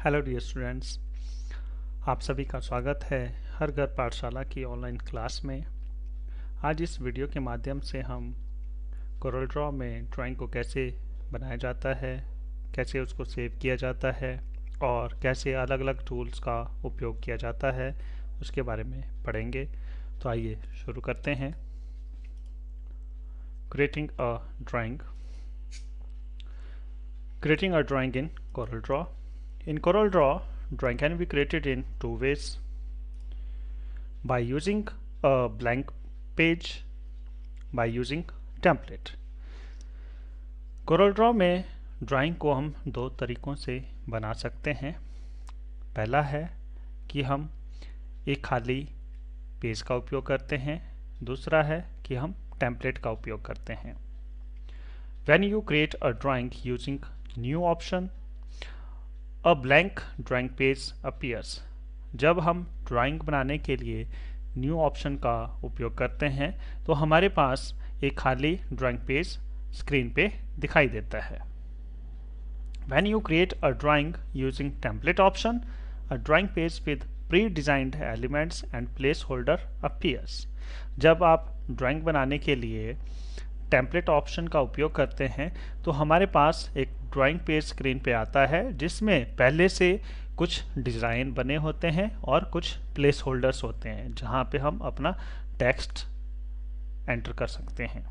Hello dear students, आप सभी का स्वागत है हर घर पाठशाला की ऑनलाइन क्लास में। आज इस वीडियो के माध्यम से हम कोरल ड्रॉ में ड्राइंग को कैसे बनाया जाता है, कैसे उसको सेव किया जाता है और कैसे अलग अलग टूल्स का उपयोग किया जाता है उसके बारे में पढ़ेंगे। तो आइए शुरू करते हैं। Creating a drawing. Creating a drawing in CorelDRAW. In CorelDRAw, drawing can be created in two ways: by using a blank page, by using template. CorelDRAW में ड्राइंग को हम दो तरीकों से बना सकते हैं। पहला है कि हम एक खाली पेज का उपयोग करते हैं, दूसरा है कि हम टेम्पलेट का उपयोग करते हैं। When you create a drawing using new option, a blank drawing page appears. जब हम ड्राइंग बनाने के लिए न्यू ऑप्शन का उपयोग करते हैं तो हमारे पास एक खाली ड्राइंग पेज स्क्रीन पे दिखाई देता है। When you create a drawing using template option, a drawing page with pre-designed elements and placeholder appears. जब आप ड्राइंग बनाने के लिए टेम्पलेट ऑप्शन का उपयोग करते हैं तो हमारे पास एक ड्राइंग पेज स्क्रीन पे आता है जिसमें पहले से कुछ डिज़ाइन बने होते हैं और कुछ प्लेस होल्डर्स होते हैं जहां पे हम अपना टेक्स्ट एंटर कर सकते हैं।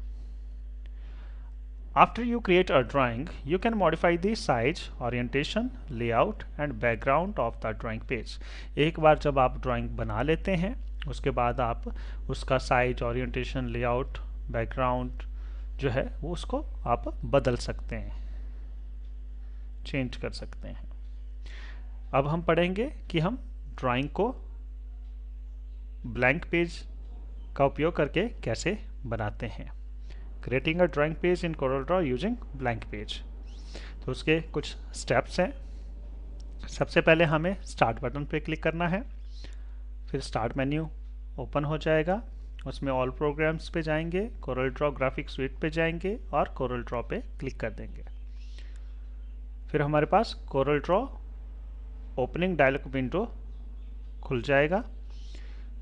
After you create a drawing you can modify the size, orientation, layout and background of the drawing page. एक बार जब आप ड्राइंग बना लेते हैं उसके बाद आप उसका साइज, ओरिएंटेशन, लेआउट, बैकग्राउंड जो है वो उसको आप बदल सकते हैं, चेंज कर सकते हैं। अब हम पढ़ेंगे कि हम ड्राइंग को ब्लैंक पेज का उपयोग करके कैसे बनाते हैं। Creating a drawing page in CorelDRAW using blank page. तो उसके कुछ स्टेप्स हैं। सबसे पहले हमें स्टार्ट बटन पे क्लिक करना है, फिर स्टार्ट मेन्यू ओपन हो जाएगा, उसमें ऑल प्रोग्राम्स पे जाएंगे, CorelDRAW ग्राफिक स्वीट पे जाएंगे और CorelDRAW पे क्लिक कर देंगे। फिर हमारे पास CorelDRAW ओपनिंग डायलॉग विंडो खुल जाएगा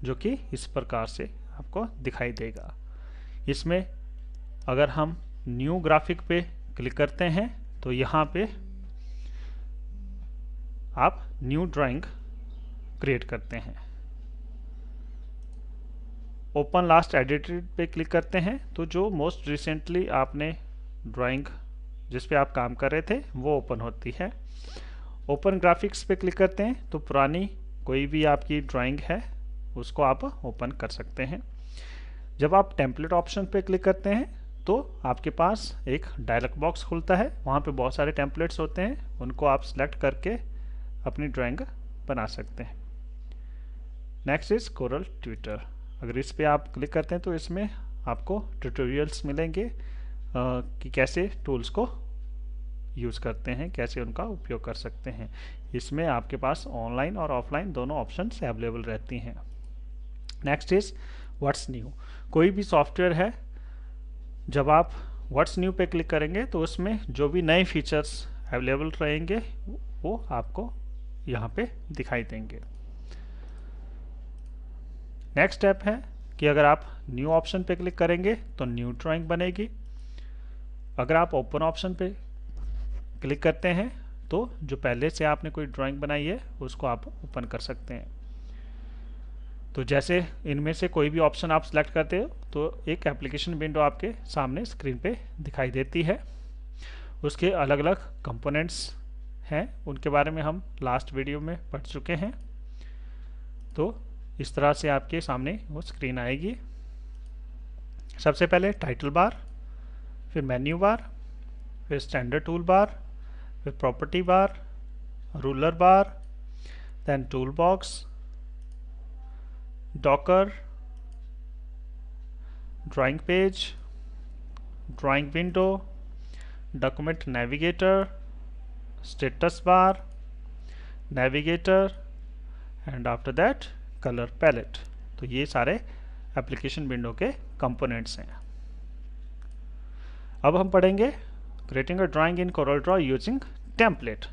जो कि इस प्रकार से आपको दिखाई देगा। इसमें अगर हम न्यू ग्राफिक पे क्लिक करते हैं तो यहाँ पे आप न्यू ड्राइंग क्रिएट करते हैं। ओपन लास्ट एडिटेड पे क्लिक करते हैं तो जो मोस्ट रिसेंटली आपने ड्राइंग जिस पे आप काम कर रहे थे वो ओपन होती है। ओपन ग्राफिक्स पे क्लिक करते हैं तो पुरानी कोई भी आपकी ड्राइंग है उसको आप ओपन कर सकते हैं। जब आप टेम्पलेट ऑप्शन पे क्लिक करते हैं तो आपके पास एक डायलॉग बॉक्स खुलता है, वहाँ पे बहुत सारे टेम्पलेट्स होते हैं, उनको आप सिलेक्ट करके अपनी ड्राइंग बना सकते हैं। Next is coral tutor. अगर इस पे आप क्लिक करते हैं तो इसमें आपको ट्यूटोरियल्स मिलेंगे कि कैसे टूल्स को यूज़ करते हैं, कैसे उनका उपयोग कर सकते हैं। इसमें आपके पास ऑनलाइन और ऑफलाइन दोनों ऑप्शंस अवेलेबल रहती हैं। Next is what's new. कोई भी सॉफ्टवेयर है, जब आप व्हाट्स न्यू पे क्लिक करेंगे तो उसमें जो भी नए फीचर्स अवेलेबल रहेंगे वो आपको यहाँ पे दिखाई देंगे। नेक्स्ट स्टेप है कि अगर आप न्यू ऑप्शन पे क्लिक करेंगे तो न्यू ड्राइंग बनेगी। अगर आप ओपन ऑप्शन पे क्लिक करते हैं तो जो पहले से आपने कोई ड्राइंग बनाई है उसको आप ओपन कर सकते हैं। तो जैसे इनमें से कोई भी ऑप्शन आप सिलेक्ट करते हो तो एक एप्लीकेशन विंडो आपके सामने स्क्रीन पे दिखाई देती है। उसके अलग अलग कंपोनेंट्स हैं, उनके बारे में हम लास्ट वीडियो में पढ़ चुके हैं। तो इस तरह से आपके सामने वो स्क्रीन आएगी। सबसे पहले टाइटल बार, फिर मेन्यू बार, फिर स्टैंडर्ड टूल बार, फिर property bar, ruler bar, then toolbox, docker, drawing page, drawing window, document navigator, status bar, navigator and after that colour palette. तो ये सारे एप्लीकेशन विंडो के components हैं। अब हम पढ़ेंगे creating a drawing in CorelDRAW using template.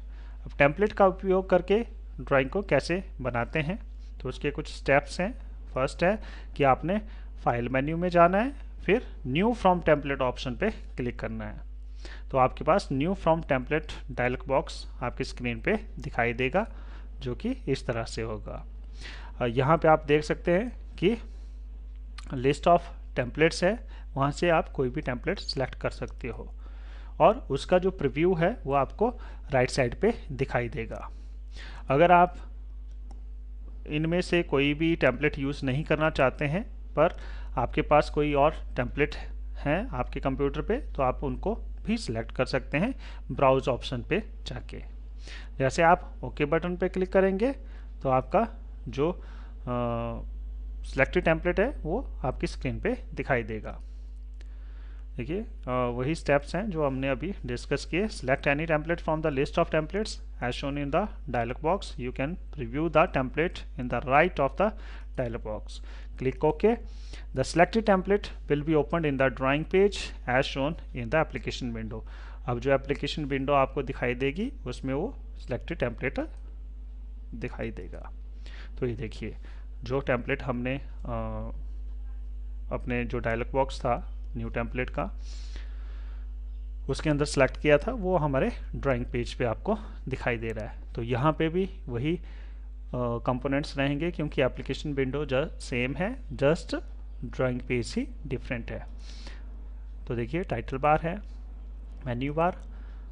अब template का उपयोग करके ड्राइंग को कैसे बनाते हैं, तो उसके कुछ स्टेप्स हैं। फर्स्ट है कि आपने फाइल मेन्यू में जाना है, फिर न्यू फ्रॉम टेम्पलेट ऑप्शन पे क्लिक करना है। तो आपके पास new from template dialog box आपकी स्क्रीन पे दिखाई देगा, जो कि इस तरह से होगा। यहाँ पे आप देख सकते हैं कि लिस्ट ऑफ टेम्पलेट्स है, वहाँ से आप कोई भी टेम्पलेट सेलेक्ट कर सकते हो और उसका जो प्रीव्यू है वो आपको राइट साइड पे दिखाई देगा। अगर आप इनमें से कोई भी टेम्पलेट यूज़ नहीं करना चाहते हैं पर आपके पास कोई और टेम्पलेट हैं आपके कंप्यूटर पे, तो आप उनको भी सिलेक्ट कर सकते हैं ब्राउज ऑप्शन पे जाके। जैसे आप ओके बटन पे क्लिक करेंगे तो आपका जो सिलेक्टेड टेम्पलेट है वो आपकी स्क्रीन पे दिखाई देगा। देखिए वही स्टेप्स हैं जो हमने अभी डिस्कस किए। Select any template from the list of templates as shown in the dialog box, you can preview the template in the right of the dialog box. Click OK. The selected template will be opened in the drawing page as shown in the application window. अब जो application window आपको दिखाई देगी उसमें वो selected template दिखाई देगा। तो ये देखिए जो टेम्पलेट हमने अपने जो डायलॉग बॉक्स था न्यू टेम्पलेट का उसके अंदर सेलेक्ट किया था वो हमारे ड्राइंग पेज पे आपको दिखाई दे रहा है। तो यहाँ पे भी वही कंपोनेंट्स रहेंगे क्योंकि एप्लीकेशन विंडो सेम है, जस्ट ड्राइंग पेज ही डिफरेंट है। तो देखिए टाइटल बार है, menu bar,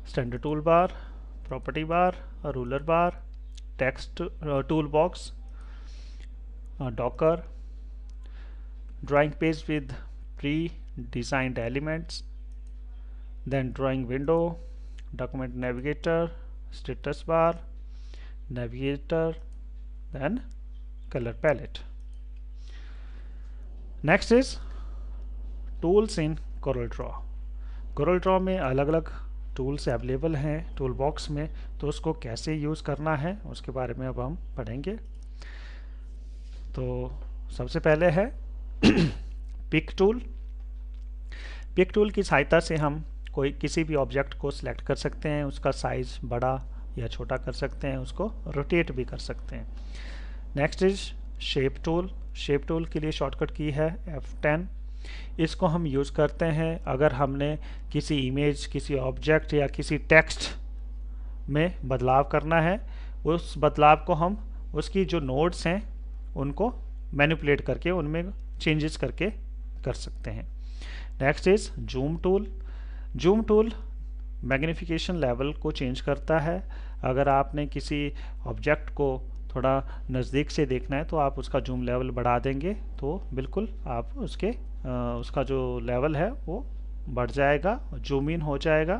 standard toolbar, property bar, ruler bar, text toolbox, docker, drawing page with predesigned elements, then drawing window, document navigator, status bar, navigator, then color palette. Next is tools in CorelDRAW. CorelDRAW में अलग अलग tools available हैं tool box में, तो उसको कैसे use करना है उसके बारे में अब हम पढ़ेंगे। तो सबसे पहले है पिक टूल। पिक टूल की सहायता से हम कोई किसी भी ऑब्जेक्ट को सिलेक्ट कर सकते हैं, उसका साइज बड़ा या छोटा कर सकते हैं, उसको रोटेट भी कर सकते हैं। Next is shape tool. Shape tool के लिए शॉर्टकट की है F10। इसको हम यूज़ करते हैं अगर हमने किसी इमेज, किसी ऑब्जेक्ट या किसी टेक्स्ट में बदलाव करना है, उस बदलाव को हम उसकी जो नोड्स हैं उनको मैनिपुलेट करके उनमें चेंजेस करके कर सकते हैं। Next is zoom tool. Zoom tool magnification level को चेंज करता है। अगर आपने किसी ऑब्जेक्ट को थोड़ा नज़दीक से देखना है तो आप उसका जूम लेवल बढ़ा देंगे तो बिल्कुल आप उसका जो लेवल है वो बढ़ जाएगा, जूम इन हो जाएगा।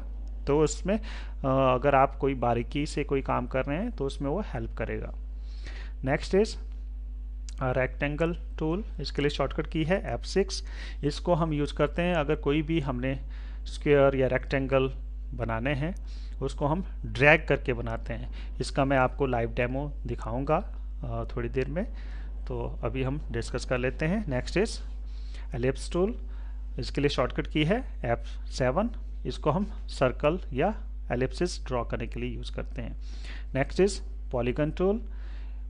तो उसमें अगर आप कोई बारीकी से कोई काम कर रहे हैं तो उसमें वो हेल्प करेगा। Next is rectangle tool. इसके लिए शॉर्टकट की है F6। इसको हम यूज़ करते हैं अगर कोई भी हमने स्क्वायर या रेक्टेंगल बनाने हैं उसको हम ड्रैग करके बनाते हैं। इसका मैं आपको लाइव डेमो दिखाऊंगा थोड़ी देर में, तो अभी हम डिस्कस कर लेते हैं। Next is ellipse tool. इसके लिए शॉर्टकट की है F7। इसको हम सर्कल या एलिप्सिस ड्रॉ करने के लिए यूज़ करते हैं। Next is polygon tool.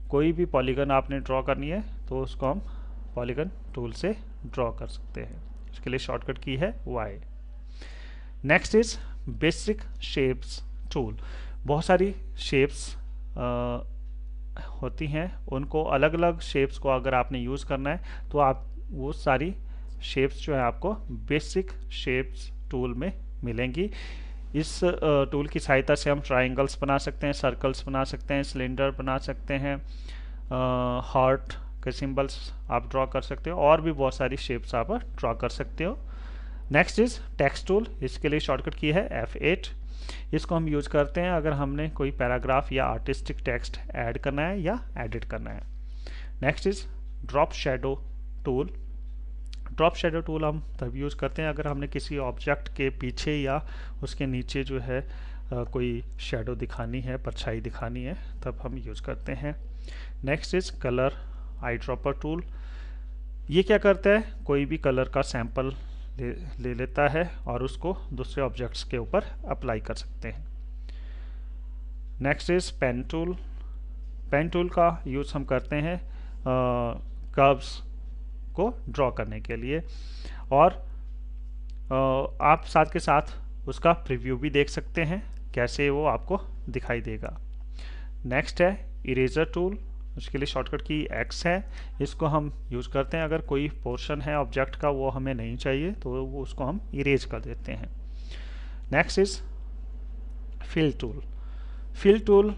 कोई भी पॉलीगन आपने ड्रॉ करनी है तो उसको हम पॉलीगन टूल से ड्रॉ कर सकते हैं। इसके लिए शॉर्टकट की है Y। Next is basic shapes tool. बहुत सारी शेप्स होती हैं, उनको अलग अलग शेप्स को अगर आपने यूज़ करना है तो आप वो सारी शेप्स जो है आपको बेसिक शेप्स टूल में मिलेंगी। इस टूल की सहायता से हम ट्रायंगल्स बना सकते हैं, सर्कल्स बना सकते हैं, सिलेंडर बना सकते हैं, हार्ट के सिंबल्स आप ड्रॉ कर सकते हो और भी बहुत सारी शेप्स आप ड्रॉ कर सकते हो। Next is text tool. इसके लिए शॉर्टकट की है F8। इसको हम यूज़ करते हैं अगर हमने कोई पैराग्राफ या आर्टिस्टिक टेक्स्ट ऐड करना है या एडिट करना है। Next is drop shadow tool. Drop shadow tool हम तब यूज़ करते हैं अगर हमने किसी ऑब्जेक्ट के पीछे या उसके नीचे जो है कोई शैडो दिखानी है, परछाई दिखानी है, तब हम यूज़ करते हैं। Next is colour eye dropper tool. ये क्या करता है, कोई भी कलर का सैंपल ले लेता है और उसको दूसरे ऑब्जेक्ट्स के ऊपर अप्लाई कर सकते हैं। Next is pen tool. Pen tool का यूज़ हम करते हैं कर्व्स को ड्रॉ करने के लिए, और आप साथ के साथ उसका प्रीव्यू भी देख सकते हैं कैसे वो आपको दिखाई देगा। नेक्स्ट है इरेजर टूल। उसके लिए शॉर्टकट की X है, इसको हम यूज़ करते हैं अगर कोई पोर्शन है ऑब्जेक्ट का वो हमें नहीं चाहिए तो वो उसको हम इरेज कर देते हैं। Next is fill tool. Fill tool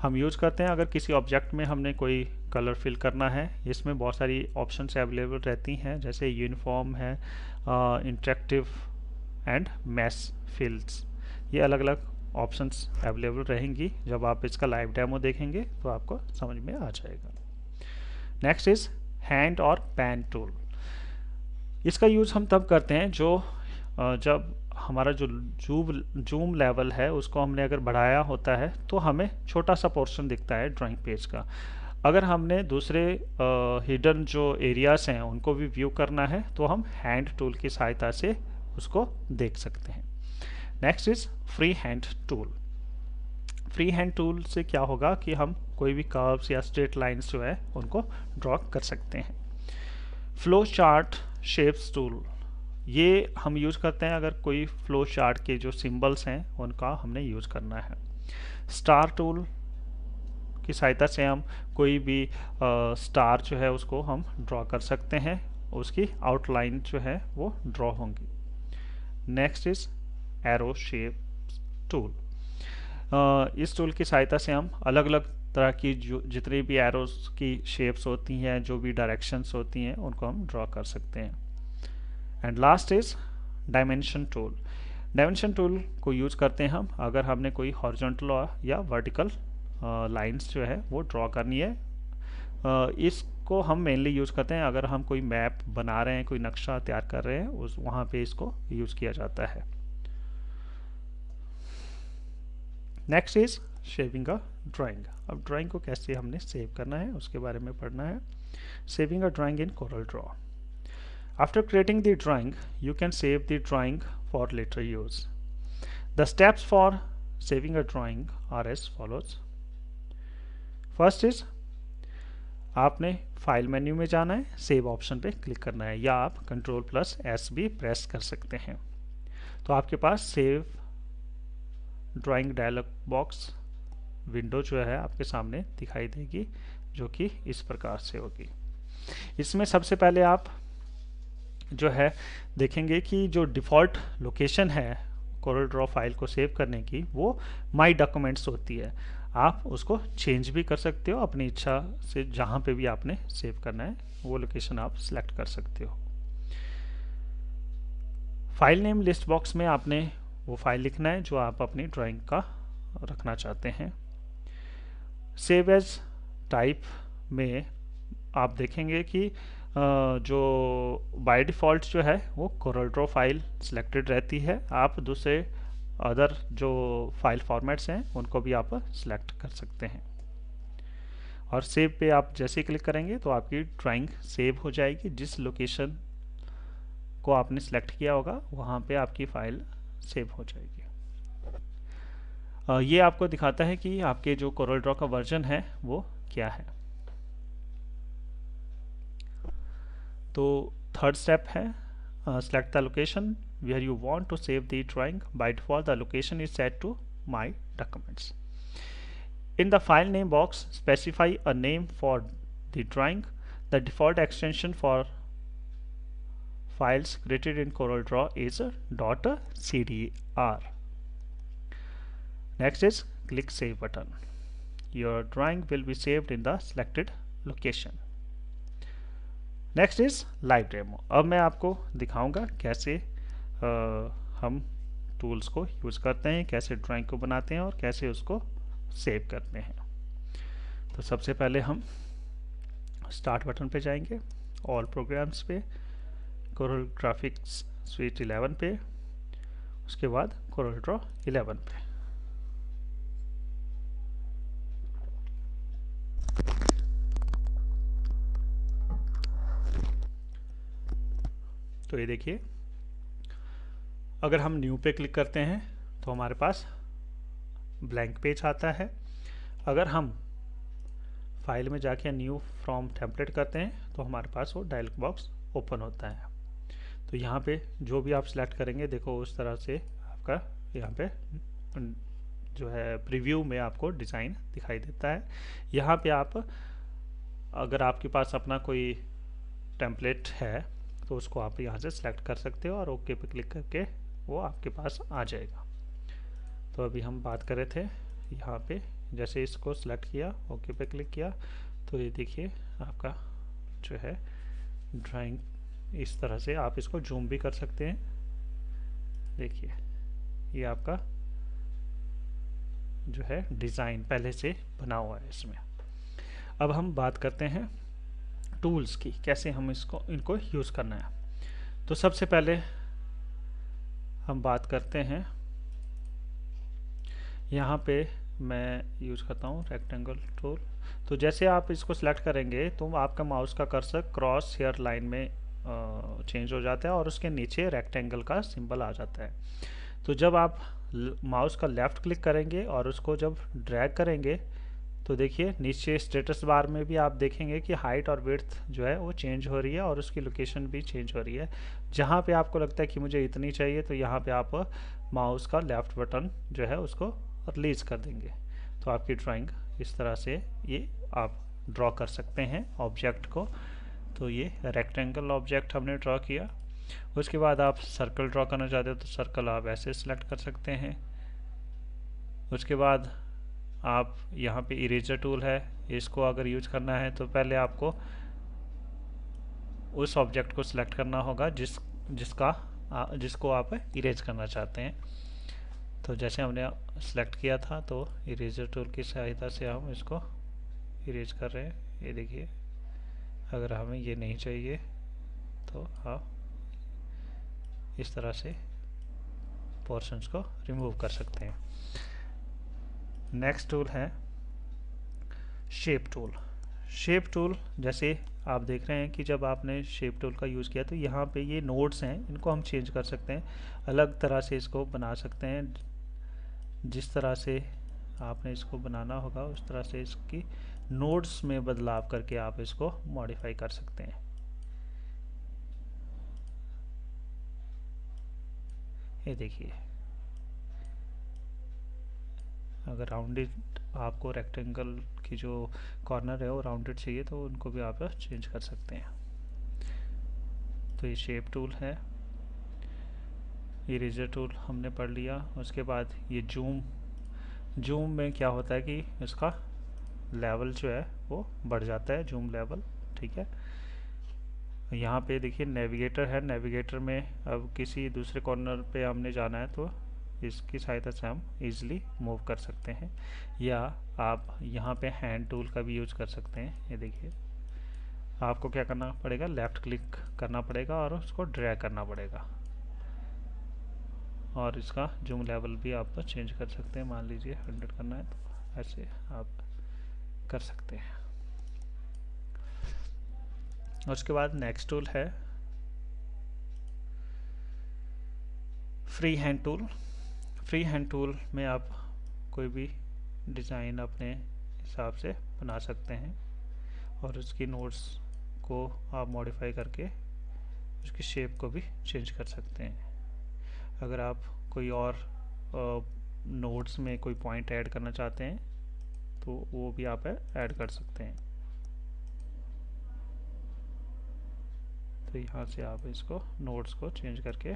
हम यूज़ करते हैं अगर किसी ऑब्जेक्ट में हमने कोई कलर फिल करना है। इसमें बहुत सारी ऑप्शंस अवेलेबल रहती हैं, जैसे यूनिफॉर्म है, इंटरेक्टिव एंड मैस फिल्स। ये अलग अलग ऑप्शंस अवेलेबल रहेंगी। जब आप इसका लाइव डेमो देखेंगे तो आपको समझ में आ जाएगा। नेक्स्ट इज हैंड और पैन टूल। इसका यूज़ हम तब करते हैं जब हमारा जो जूम लेवल है उसको हमने अगर बढ़ाया होता है तो हमें छोटा सा पोर्शन दिखता है ड्राइंग पेज का। अगर हमने दूसरे हिडन जो एरियाज हैं उनको भी व्यू करना है तो हम हैंड टूल की सहायता से उसको देख सकते हैं। Next is free hand tool. Free hand tool से क्या होगा कि हम कोई भी कर्व्स या स्ट्रेट लाइंस जो है उनको ड्रॉ कर सकते हैं। फ्लो चार्ट शेप्स टूल, ये हम यूज़ करते हैं अगर कोई फ्लो चार्ट के जो सिंबल्स हैं उनका हमने यूज़ करना है। स्टार टूल की सहायता से हम कोई भी स्टार जो है उसको हम ड्रॉ कर सकते हैं, उसकी आउटलाइन जो है वो ड्रॉ होंगी। Next is arrow shape tool. इस टूल की सहायता से हम अलग अलग तरह की जो जितनी भी एरोस की शेप्स होती हैं, जो भी डायरेक्शंस होती हैं, उनको हम ड्रॉ कर सकते हैं। And last is dimension tool. Dimension tool को यूज़ करते हैं हम अगर हमने कोई हॉरिजॉन्टल या वर्टिकल लाइंस जो है वो ड्रॉ करनी है। इसको हम मेनली यूज़ करते हैं अगर हम कोई मैप बना रहे हैं, कोई नक्शा तैयार कर रहे हैं, उस वहाँ पे इसको यूज़ किया जाता है। Next is saving a drawing. अब ड्राइंग को कैसे हमने सेव करना है उसके बारे में पढ़ना है। Saving a drawing in Corel Draw. After creating the drawing, you can save the drawing for later use. The steps for saving a drawing are as follows. First is आपने फाइल मेन्यू में जाना है, save option पे click करना है, या आप Ctrl+S भी प्रेस कर सकते हैं। तो आपके पास save drawing dialog box window जो है आपके सामने दिखाई देगी, जो कि इस प्रकार से होगी। इसमें सबसे पहले आप जो है देखेंगे कि जो डिफ़ॉल्ट लोकेशन है कोरल ड्रॉ फाइल को सेव करने की वो माई डॉक्यूमेंट्स होती है। आप उसको चेंज भी कर सकते हो अपनी इच्छा से, जहाँ पे भी आपने सेव करना है वो लोकेशन आप सिलेक्ट कर सकते हो। फाइल नेम लिस्ट बॉक्स में आपने वो फाइल लिखना है जो आप अपनी ड्राइंग का रखना चाहते हैं। सेव एज टाइप में आप देखेंगे कि जो बाय डिफ़ॉल्ट जो है वो कोरल ड्रॉ फाइल सिलेक्टेड रहती है। आप दूसरे अदर जो फाइल फॉर्मेट्स हैं उनको भी आप सिलेक्ट कर सकते हैं, और सेव पे आप जैसे ही क्लिक करेंगे तो आपकी ड्राइंग सेव हो जाएगी। जिस लोकेशन को आपने सिलेक्ट किया होगा वहाँ पे आपकी फ़ाइल सेव हो जाएगी। ये आपको दिखाता है कि आपके जो कोरल ड्रॉ का वर्जन है वो क्या है। तो थर्ड स्टेप है select the location where you want to save the drawing. By default the location is set to my documents. In the file name box specify a name for the drawing. The default extension for files created in CorelDRAW is .cdr. Next is click save button. Your drawing will be saved in the selected location. Next is live demo. अब मैं आपको दिखाऊंगा कैसे हम tools को use करते हैं, कैसे ड्राइंग को बनाते हैं और कैसे उसको सेव करते हैं। तो सबसे पहले हम स्टार्ट बटन पे जाएंगे, ऑल प्रोग्राम्स पे, कोरल ग्राफिक्स स्वीट 11 पे, उसके बाद कोरल ड्रॉ 11 पे। तो ये देखिए, अगर हम न्यू पे क्लिक करते हैं तो हमारे पास ब्लैंक पेज आता है। अगर हम फाइल में जाके न्यू फ्रॉम टेम्पलेट करते हैं तो हमारे पास वो डायलॉग बॉक्स ओपन होता है। तो यहाँ पे जो भी आप सिलेक्ट करेंगे, देखो उस तरह से आपका यहाँ पे जो है प्रीव्यू में आपको डिज़ाइन दिखाई देता है। यहाँ पे आप, अगर आपके पास अपना कोई टेम्पलेट है तो उसको आप यहाँ से सिलेक्ट कर सकते हो और ओके पे क्लिक करके वो आपके पास आ जाएगा। तो अभी हम बात कर रहे थे यहाँ पे, जैसे इसको सिलेक्ट किया, ओके पे क्लिक किया, तो ये देखिए आपका जो है ड्राइंग इस तरह से, आप इसको जूम भी कर सकते हैं। देखिए ये आपका जो है डिज़ाइन पहले से बना हुआ है इसमें। अब हम बात करते हैं टूल्स की, कैसे हम इनको यूज़ करना है। तो सबसे पहले हम बात करते हैं, यहाँ पे मैं यूज़ करता हूँ रेक्टेंगल टूल। तो जैसे आप इसको सिलेक्ट करेंगे तो आपका माउस का कर्सर क्रॉस हेयर लाइन में चेंज हो जाता है और उसके नीचे रेक्टेंगल का सिंबल आ जाता है। तो जब आप माउस का लेफ़्ट क्लिक करेंगे और उसको जब ड्रैग करेंगे तो देखिए नीचे स्टेटस बार में भी आप देखेंगे कि हाइट और विड्थ जो है वो चेंज हो रही है और उसकी लोकेशन भी चेंज हो रही है। जहाँ पे आपको लगता है कि मुझे इतनी चाहिए तो यहाँ पे आप माउस का लेफ़्ट बटन जो है उसको रिलीज कर देंगे तो आपकी ड्राइंग इस तरह से ये आप ड्रॉ कर सकते हैं ऑब्जेक्ट को। तो ये रेक्टेंगल ऑब्जेक्ट हमने ड्रॉ किया। उसके बाद आप सर्कल ड्रॉ करना चाहते हो तो सर्कल आप ऐसे सिलेक्ट कर सकते हैं। उसके बाद आप यहाँ पे इरेजर टूल है, इसको अगर यूज करना है तो पहले आपको उस ऑब्जेक्ट को सिलेक्ट करना होगा जिसको आप इरेज करना चाहते हैं। तो जैसे हमने सिलेक्ट किया था तो इरेजर टूल की सहायता से हम इसको इरेज कर रहे हैं। ये देखिए अगर हमें ये नहीं चाहिए तो आप इस तरह से पोर्शंस को रिमूव कर सकते हैं। नेक्स्ट टूल है शेप टूल। शेप टूल जैसे आप देख रहे हैं कि जब आपने शेप टूल का यूज़ किया तो यहाँ पे ये नोड्स हैं, इनको हम चेंज कर सकते हैं, अलग तरह से इसको बना सकते हैं। जिस तरह से आपने इसको बनाना होगा उस तरह से इसकी नोड्स में बदलाव करके आप इसको मॉडिफाई कर सकते हैं। ये देखिए अगर राउंडेड आपको रेक्टेंगल की जो कॉर्नर है वो राउंडेड चाहिए तो उनको भी आप चेंज कर सकते हैं। तो ये शेप टूल है। इरेजर टूल हमने पढ़ लिया। उसके बाद ये जूम में क्या होता है कि इसका लेवल जो है वो बढ़ जाता है, जूम लेवल, ठीक है। यहाँ पे देखिए नेविगेटर है, नेविगेटर में अब किसी दूसरे कॉर्नर पे हमने जाना है तो इसकी सहायता से हम इजीली मूव कर सकते हैं। या आप यहाँ पे हैंड टूल का भी यूज कर सकते हैं। ये देखिए आपको क्या करना पड़ेगा, लेफ़्ट क्लिक करना पड़ेगा और उसको ड्रैग करना पड़ेगा और इसका जूम लेवल भी आप चेंज कर सकते हैं। मान लीजिए 100 करना है तो ऐसे आप कर सकते हैं। उसके बाद नेक्स्ट टूल है free hand tool. Free hand tool में आप कोई भी डिज़ाइन अपने हिसाब से बना सकते हैं और उसकी नोट्स को आप मॉडिफाई करके उसकी शेप को भी चेंज कर सकते हैं। अगर आप कोई और नोट्स में कोई पॉइंट ऐड करना चाहते हैं तो वो भी आप ऐड कर सकते हैं। तो यहाँ से आप इसको नोट्स को चेंज करके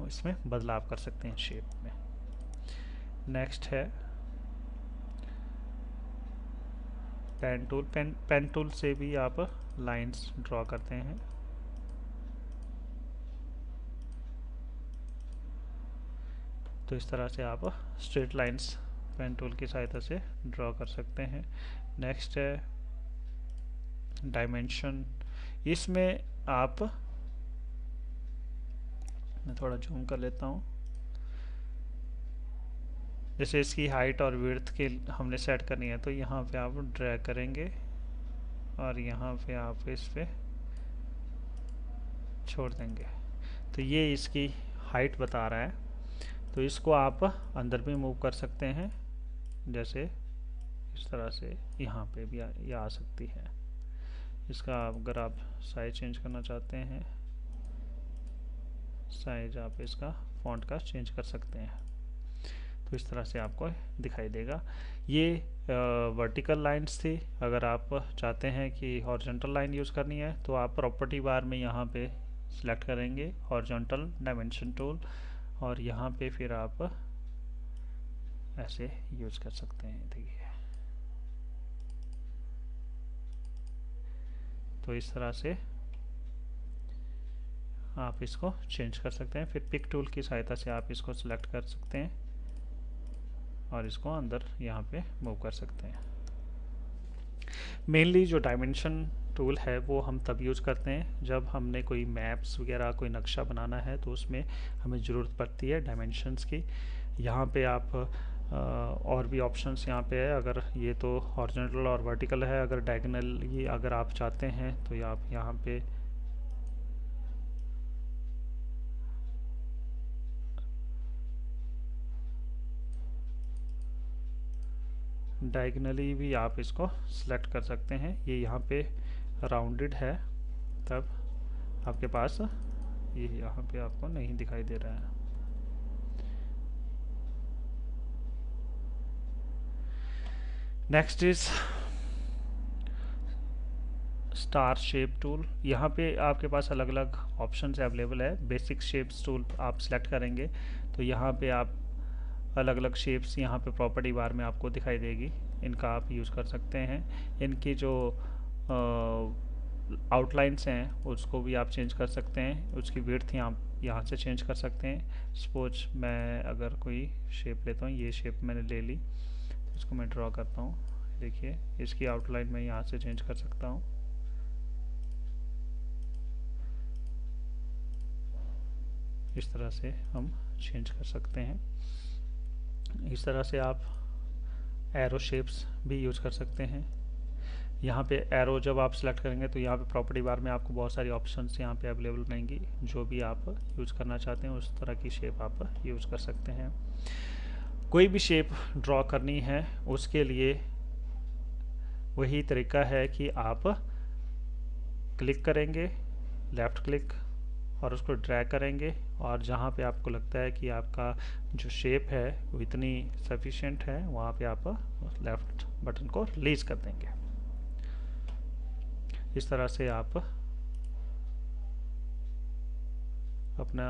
इसमें बदलाव कर सकते हैं शेप में। नेक्स्ट है पेन टूल। पेन टूल से भी आप लाइंस ड्रॉ करते हैं। तो इस तरह से आप स्ट्रेट लाइंस पेन टूल की सहायता से ड्रॉ कर सकते हैं। नेक्स्ट है डायमेंशन। इसमें आप, मैं थोड़ा जूम कर लेता हूँ, जैसे इसकी हाइट और विड्थ के हमने सेट करनी है तो यहाँ पे आप ड्रैग करेंगे और यहाँ पे आप इस पे छोड़ देंगे तो ये इसकी हाइट बता रहा है। तो इसको आप अंदर भी मूव कर सकते हैं, जैसे इस तरह से यहाँ पे भी ये आ सकती है। इसका अगर आप साइज चेंज करना चाहते हैं, साइज आप इसका फॉन्ट का चेंज कर सकते हैं। तो इस तरह से आपको दिखाई देगा। ये वर्टिकल लाइंस थी। अगर आप चाहते हैं कि हॉरिजॉन्टल लाइन यूज़ करनी है तो आप प्रॉपर्टी बार में यहाँ पे सिलेक्ट करेंगे हॉरिजॉन्टल डायमेंशन टूल, और यहाँ पे फिर आप ऐसे यूज़ कर सकते हैं। देखिए, तो इस तरह से आप इसको चेंज कर सकते हैं। फिर पिक टूल की सहायता से आप इसको सिलेक्ट कर सकते हैं और इसको अंदर यहाँ पे मूव कर सकते हैं। मेनली जो डायमेंशन टूल है वो हम तब यूज़ करते हैं जब हमने कोई मैप्स वगैरह कोई नक्शा बनाना है, तो उसमें हमें ज़रूरत पड़ती है डायमेंशंस की। यहाँ पे आप और भी ऑप्शंस यहाँ पे है। अगर ये तो हॉरिजॉन्टल और वर्टिकल है, अगर डायगोनल ये अगर आप चाहते हैं तो ये आप यहाँ पे डायगोनली भी आप इसको सिलेक्ट कर सकते हैं। ये यहाँ पे राउंडेड है, तब आपके पास ये यहाँ पे आपको नहीं दिखाई दे रहा है। Next is star shape tool. यहाँ पे आपके पास अलग अलग ऑप्शंस अवेलेबल है। बेसिक शेप्स टूल आप सिलेक्ट करेंगे तो यहाँ पे आप अलग अलग शेप्स यहाँ पे प्रॉपर्टी बार में आपको दिखाई देगी, इनका आप यूज़ कर सकते हैं। इनकी जो आउटलाइंस हैं उसको भी आप चेंज कर सकते हैं, उसकी विड्थ यहाँ से चेंज कर सकते हैं। सपोज मैं अगर कोई शेप लेता हूँ, ये शेप मैंने ले ली, तो इसको मैं ड्रॉ करता हूँ। देखिए, इसकी आउटलाइन मैं यहाँ से चेंज कर सकता हूँ। इस तरह से हम चेंज कर सकते हैं। इस तरह से आप एरो शेप्स भी यूज़ कर सकते हैं। यहाँ पे एरो जब आप सेलेक्ट करेंगे तो यहाँ पे प्रॉपर्टी बार में आपको बहुत सारी ऑप्शंस यहाँ पे अवेलेबल रहेंगी। जो भी आप यूज़ करना चाहते हैं उस तरह की शेप आप यूज़ कर सकते हैं। कोई भी शेप ड्रॉ करनी है उसके लिए वही तरीका है कि आप क्लिक करेंगे, लेफ़्ट क्लिक, और उसको ड्रैग करेंगे, और जहाँ पे आपको लगता है कि आपका जो शेप है वो इतनी सफिशिएंट है, वहाँ पे आप लेफ़्ट बटन को रिलीज़ कर देंगे। इस तरह से आप अपना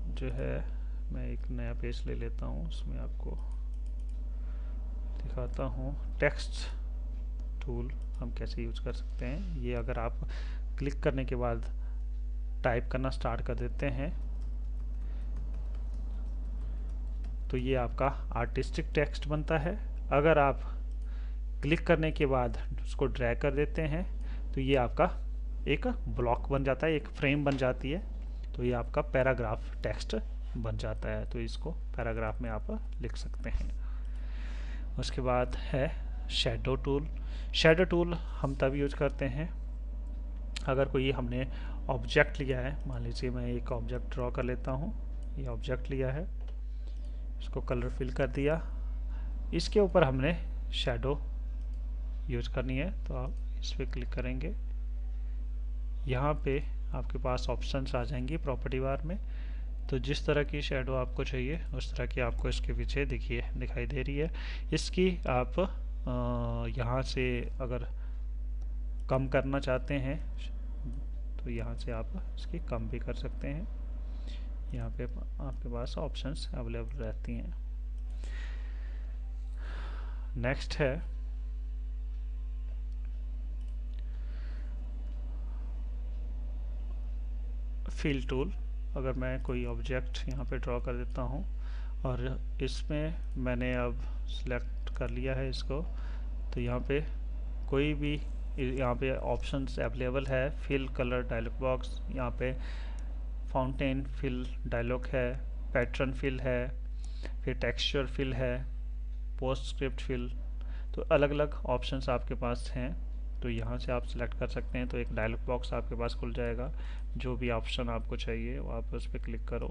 जो है, मैं एक नया पेज ले लेता हूँ, उसमें आपको दिखाता हूँ टेक्स्ट टूल हम कैसे यूज़ कर सकते हैं। ये अगर आप क्लिक करने के बाद टाइप करना स्टार्ट कर देते हैं तो ये आपका आर्टिस्टिक टेक्स्ट बनता है। अगर आप क्लिक करने के बाद उसको ड्रैग कर देते हैं तो ये आपका एक ब्लॉक बन जाता है, एक फ्रेम बन जाती है, तो ये आपका पैराग्राफ टेक्स्ट बन जाता है। तो इसको पैराग्राफ में आप लिख सकते हैं। उसके बाद है शैडो टूल। शैडो टूल हम तब यूज करते हैं अगर कोई हमने ऑब्जेक्ट लिया है। मान लीजिए मैं एक ऑब्जेक्ट ड्रॉ कर लेता हूँ। ये ऑब्जेक्ट लिया है, इसको कलर फिल कर दिया, इसके ऊपर हमने शैडो यूज करनी है, तो आप इस पर क्लिक करेंगे। यहाँ पे आपके पास ऑप्शंस आ जाएंगी प्रॉपर्टी बार में। तो जिस तरह की शैडो आपको चाहिए उस तरह की आपको इसके पीछे दिखाई दे रही है। इसकी आप यहाँ से अगर कम करना चाहते हैं तो यहाँ से आप इसकी कम भी कर सकते हैं। यहाँ पे आपके पास ऑप्शंस अवेलेबल रहती हैं। नेक्स्ट है फिल टूल। अगर मैं कोई ऑब्जेक्ट यहाँ पे ड्रॉ कर देता हूँ और इसमें मैंने अब सिलेक्ट कर लिया है इसको, तो यहाँ पे कोई भी यहाँ पे ऑप्शंस अवेलेबल है। फिल कलर डायलॉग बॉक्स, यहाँ पे फाउंटेन फिल डायलॉग है, पैटर्न फिल है, फिर टेक्सचर फिल है, पोस्टस्क्रिप्ट फिल, तो अलग अलग ऑप्शंस आपके पास हैं। तो यहाँ से आप सिलेक्ट कर सकते हैं, तो एक डायलॉग बॉक्स आपके पास खुल जाएगा। जो भी ऑप्शन आपको चाहिए वो आप उस पर क्लिक करो,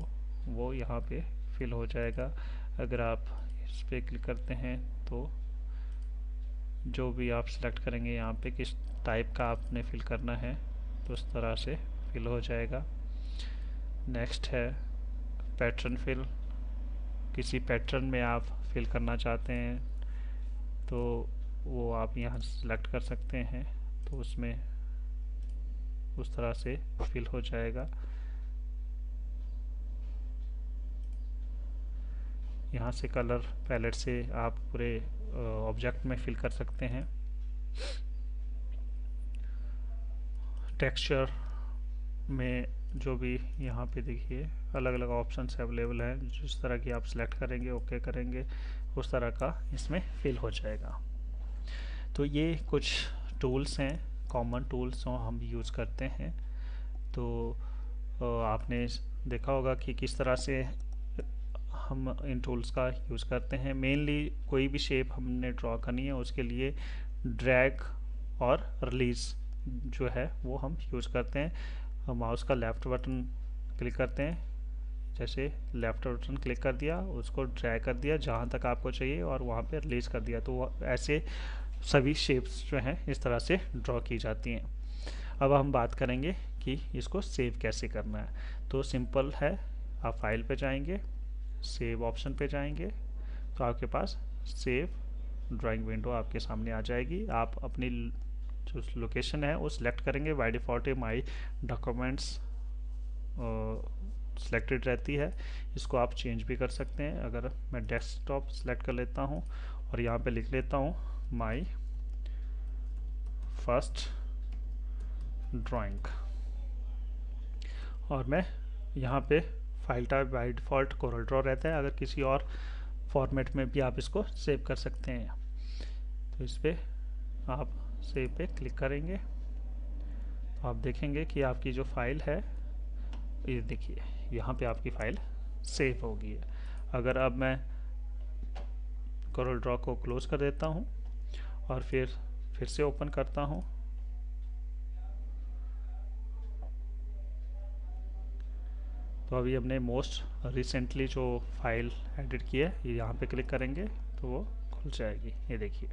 वो यहाँ पे फिल हो जाएगा। अगर आप इस पर क्लिक करते हैं तो जो भी आप सेलेक्ट करेंगे यहाँ पे किस टाइप का आपने फिल करना है तो उस तरह से फिल हो जाएगा। नेक्स्ट है पैटर्न फिल। किसी पैटर्न में आप फिल करना चाहते हैं तो वो आप यहाँ सेलेक्ट कर सकते हैं, तो उसमें उस तरह से फिल हो जाएगा। यहाँ से कलर पैलेट से आप पूरे ऑब्जेक्ट में फिल कर सकते हैं। टेक्सचर में जो भी यहाँ पे देखिए अलग अलग ऑप्शंस अवेलेबल हैं, जिस तरह की आप सिलेक्ट करेंगे, ओके करेंगे, उस तरह का इसमें फिल हो जाएगा। तो ये कुछ टूल्स हैं, कॉमन टूल्स जो हम यूज़ करते हैं। तो आपने देखा होगा कि किस तरह से हम इन टूल्स का यूज़ करते हैं। मेनली कोई भी शेप हमने ड्रॉ करनी है उसके लिए ड्रैग और रिलीज़ जो है वो हम यूज़ करते हैं। माउस का लेफ़्ट बटन क्लिक करते हैं, जैसे लेफ़्ट बटन क्लिक कर दिया, उसको ड्रैग कर दिया जहाँ तक आपको चाहिए और वहाँ पे रिलीज़ कर दिया, तो ऐसे सभी शेप्स जो हैं इस तरह से ड्रॉ की जाती हैं। अब हम बात करेंगे कि इसको सेव कैसे करना है। तो सिंपल है, आप फाइल पे जाएंगे, सेव ऑप्शन पे जाएंगे, तो आपके पास सेव ड्राइंग विंडो आपके सामने आ जाएगी। आप अपनी जो लोकेशन है वो सिलेक्ट करेंगे। By default my documents selected रहती है, इसको आप चेंज भी कर सकते हैं। अगर मैं डेस्कटॉप सिलेक्ट कर लेता हूँ और यहाँ पे लिख लेता हूँ माई फर्स्ट ड्राइंग, और मैं यहाँ पे file type by default Corel Draw रहता है, अगर किसी और फॉर्मेट में भी आप इसको सेव कर सकते हैं। तो इस पर आप सेव पे क्लिक करेंगे तो आप देखेंगे कि आपकी जो फाइल है, ये देखिए यहाँ पे आपकी फाइल सेव हो गई है। अगर अब मैं कोरल ड्रॉ को क्लोज कर देता हूँ और फिर से ओपन करता हूँ, तो अभी हमने मोस्ट रिसेंटली जो फाइल एडिट की है ये यहाँ पे क्लिक करेंगे तो वो खुल जाएगी। ये देखिए,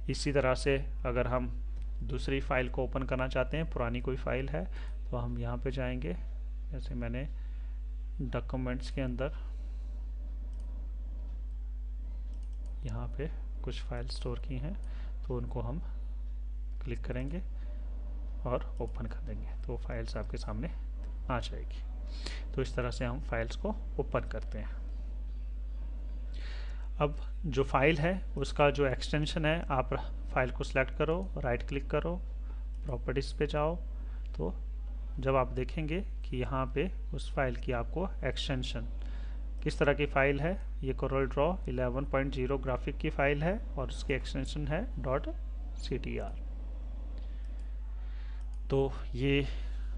इसी तरह से अगर हम दूसरी फाइल को ओपन करना चाहते हैं, पुरानी कोई फाइल है, तो हम यहाँ पे जाएंगे। जैसे मैंने डॉक्यूमेंट्स के अंदर यहाँ पे कुछ फाइल स्टोर की हैं, तो उनको हम क्लिक करेंगे और ओपन कर देंगे, तो फाइल्स आपके सामने आ जाएगी। तो इस तरह से हम फाइल्स को ओपन करते हैं। अब जो फाइल है उसका जो एक्सटेंशन है, आप फाइल को सिलेक्ट करो, राइट क्लिक करो, प्रॉपर्टीज़ पे जाओ, तो जब आप देखेंगे कि यहाँ पे उस फाइल की आपको एक्सटेंशन किस तरह की फ़ाइल है, ये कोरल ड्रॉ 11.0 ग्राफिक की फ़ाइल है और उसकी एक्सटेंशन है .ctr। तो ये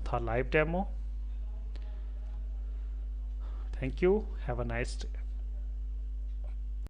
था live demo. Thank you, have a nice day.